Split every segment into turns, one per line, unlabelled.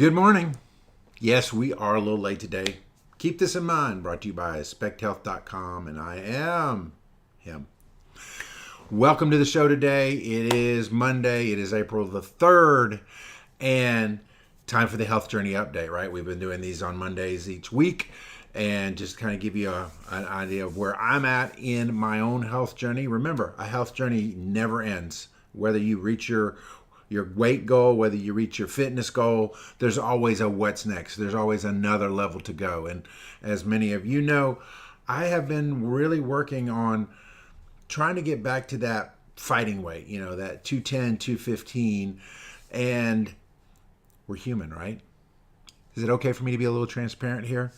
Good morning. Yes, we are a little late today. Keep this in mind. Brought to you by specthealth.com, and I am him. Welcome to the show today. It is Monday. It is April the 3rd, and time for the health journey update, right? We've been doing these on Mondays each week, and just kind of give you an idea of where I'm at in my own health journey. Remember, a health journey never ends. Whether you reach your weight goal, whether you reach your fitness goal, there's always a what's next. There's always another level to go. And as many of you know, I have been really working on trying to get back to that fighting weight, that 210, 215. And we're human, right? Is it okay for me to be a little transparent here?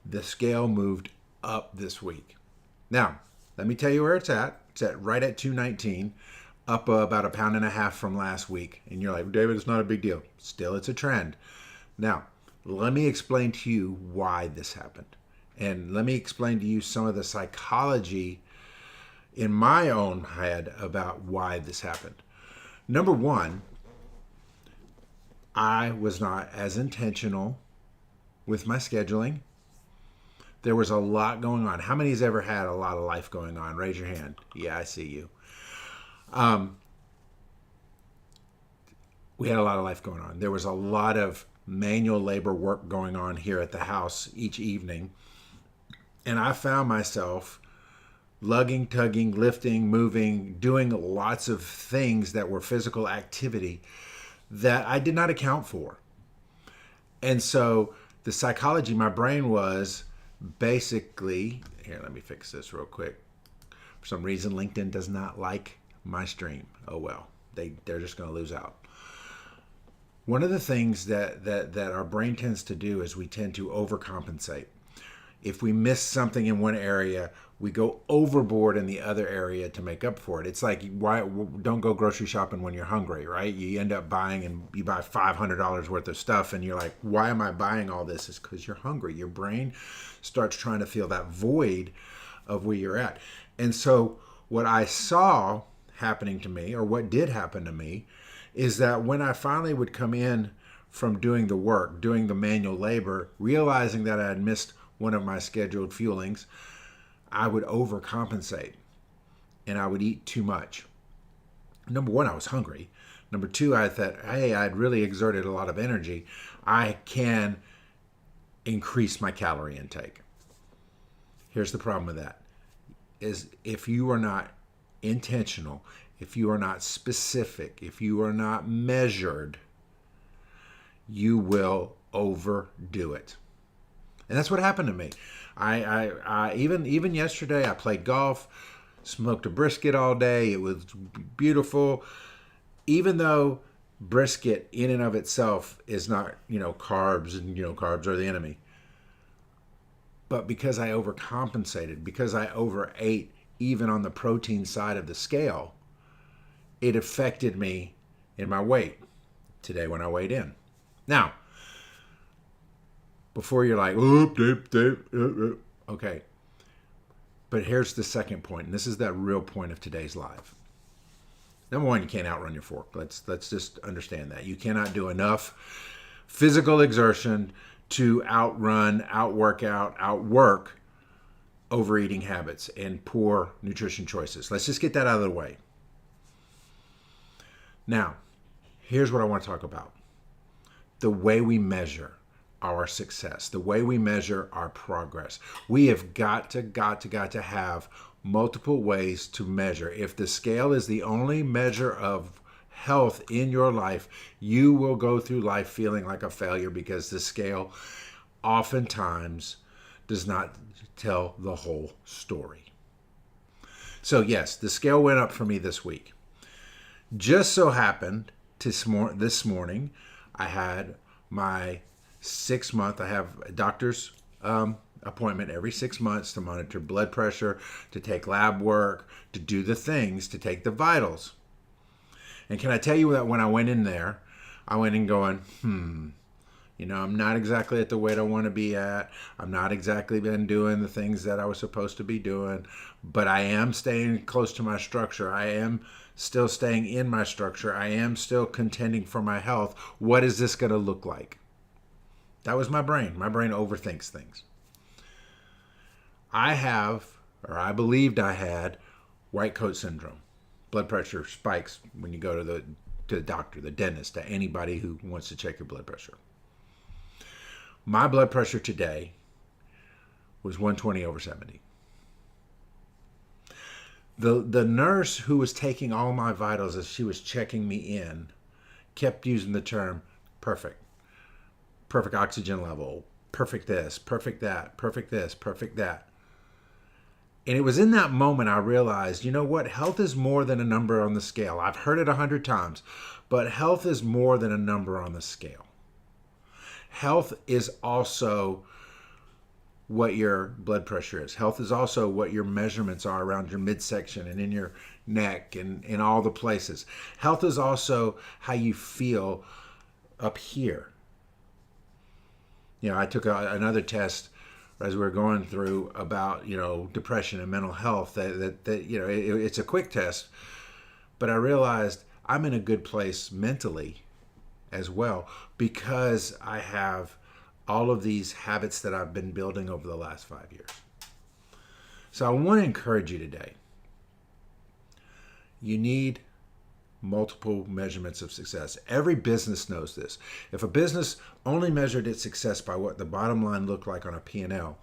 The scale moved up this week. Now, let me tell you where it's at. It's right at 219. Up about a pound and a half from last week. And you're like, David, it's not a big deal. Still, it's a trend. Now, let me explain to you why this happened. And let me explain to you some of the psychology in my own head about why this happened. Number one, I was not as intentional with my scheduling. There was a lot going on. How many has ever had a lot of life going on? Raise your hand. Yeah, I see you. We had a lot of life going on. There was a lot of manual labor work going on here at the house each evening. And I found myself lugging, tugging, lifting, moving, doing lots of things that were physical activity that I did not account for. And so the psychology, my brain was basically, here, let me fix this real quick. For some reason, LinkedIn does not like my stream. Oh well, they're just going to lose out. One of the things that our brain tends to do is we tend to overcompensate. If we miss something in one area, we go overboard in the other area to make up for it. It's like, why don't go grocery shopping when you're hungry, right? You end up buying and you buy $500 worth of stuff and you're like, why am I buying all this? It's because you're hungry. Your brain starts trying to fill that void of where you're at. And so what I saw happening to me, or what did happen to me, is that when I finally would come in from doing the work, doing the manual labor, realizing that I had missed one of my scheduled fuelings, I would overcompensate and I would eat too much. Number one, I was hungry. Number two, I thought, hey, I'd really exerted a lot of energy. I can increase my calorie intake. Here's the problem with that, is if you are not intentional, if you are not specific, if you are not measured, you will overdo it. And that's what happened to me. I even yesterday, I played golf, smoked a brisket all day. It was beautiful. Even though brisket in and of itself is not, carbs, and carbs are the enemy. But because I overcompensated, because I overate even on the protein side of the scale, it affected me in my weight today when I weighed in. Now, before you're like, okay. But here's the second point, and this is that real point of today's live. Number one, you can't outrun your fork. Let's just understand that. You cannot do enough physical exertion to outrun, outworkout, outwork overeating habits and poor nutrition choices. Let's just get that out of the way. Now, here's what I want to talk about. The way we measure our success, the way we measure our progress. We have got to have multiple ways to measure. If the scale is the only measure of health in your life, you will go through life feeling like a failure because the scale oftentimes does not tell the whole story. So yes, the scale went up for me this week. Just so happened this morning, I had my 6 month, I have a doctor's appointment every 6 months to monitor blood pressure, to take lab work, to do the things, to take the vitals. And can I tell you that when I went in there, I went in going, I'm not exactly at the weight I want to be at. I'm not exactly been doing the things that I was supposed to be doing, but I am staying close to my structure. I am still staying in my structure. I am still contending for my health. What is this going to look like? That was my brain. My brain overthinks things. I believed I had white coat syndrome. Blood pressure spikes when you go to the doctor, the dentist, to anybody who wants to check your blood pressure. My blood pressure today was 120/70. The nurse who was taking all my vitals as she was checking me in kept using the term perfect. Perfect oxygen level, perfect this, perfect that, perfect this, perfect that. And it was in that moment I realized, you know what? Health is more than a number on the scale. I've heard it 100 times, but health is more than a number on the scale. Health is also what your blood pressure is. Health is also what your measurements are around your midsection and in your neck and in all the places. Health is also how you feel up here. I took another test as we were going through about, depression and mental health. It's a quick test, but I realized I'm in a good place mentally as well because I have all of these habits that I've been building over the last 5 years. So I want to encourage you today. You need multiple measurements of success. Every business knows this. If a business only measured its success by what the bottom line looked like on a P&L,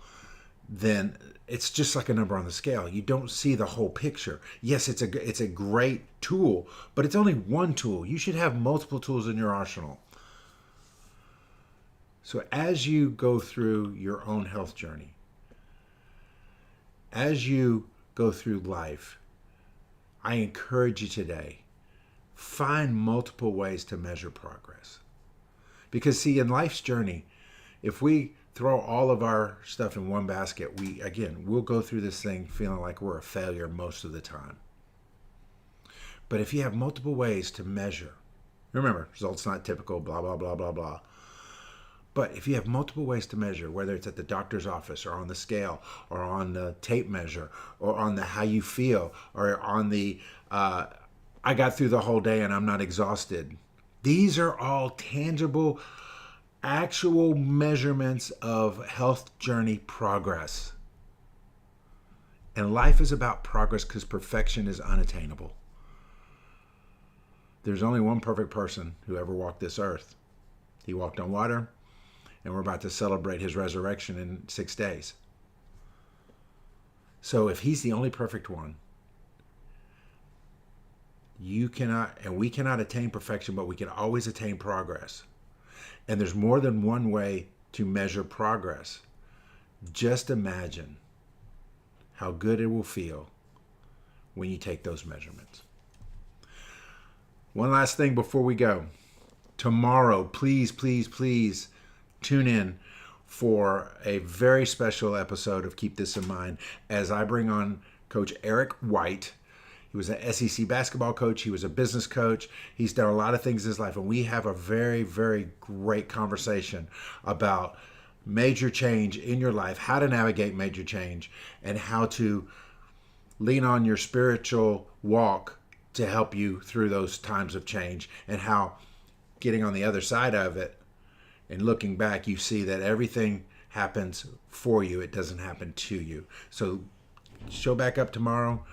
then it's just like a number on the scale. You don't see the whole picture. Yes, it's a great tool, but it's only one tool. You should have multiple tools in your arsenal. So as you go through your own health journey, as you go through life, I encourage you today, find multiple ways to measure progress. Because see, in life's journey, if we throw all of our stuff in one basket, we'll go through this thing feeling like we're a failure most of the time. But if you have multiple ways to measure, remember, results not typical, blah, blah, blah, blah, blah. But if you have multiple ways to measure, whether it's at the doctor's office or on the scale or on the tape measure or on the how you feel or on the I got through the whole day and I'm not exhausted. These are all tangible, actual measurements of health journey progress. And life is about progress because perfection is unattainable. There's only one perfect person who ever walked this earth. He walked on water, and we're about to celebrate his resurrection in 6 days. So if he's the only perfect one, you cannot, and we cannot attain perfection, but we can always attain progress. And there's more than one way to measure progress. Just imagine how good it will feel when you take those measurements. One last thing before we go. Tomorrow, please, please, please tune in for a very special episode of Keep This in Mind as I bring on Coach Eric White. He was an SEC basketball coach. He was a business coach. He's done a lot of things in his life. And we have a very, very great conversation about major change in your life, how to navigate major change, and how to lean on your spiritual walk to help you through those times of change, and how getting on the other side of it and looking back, you see that everything happens for you. It doesn't happen to you. So show back up tomorrow.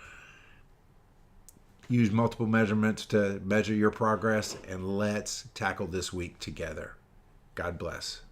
Use multiple measurements to measure your progress, and let's tackle this week together. God bless.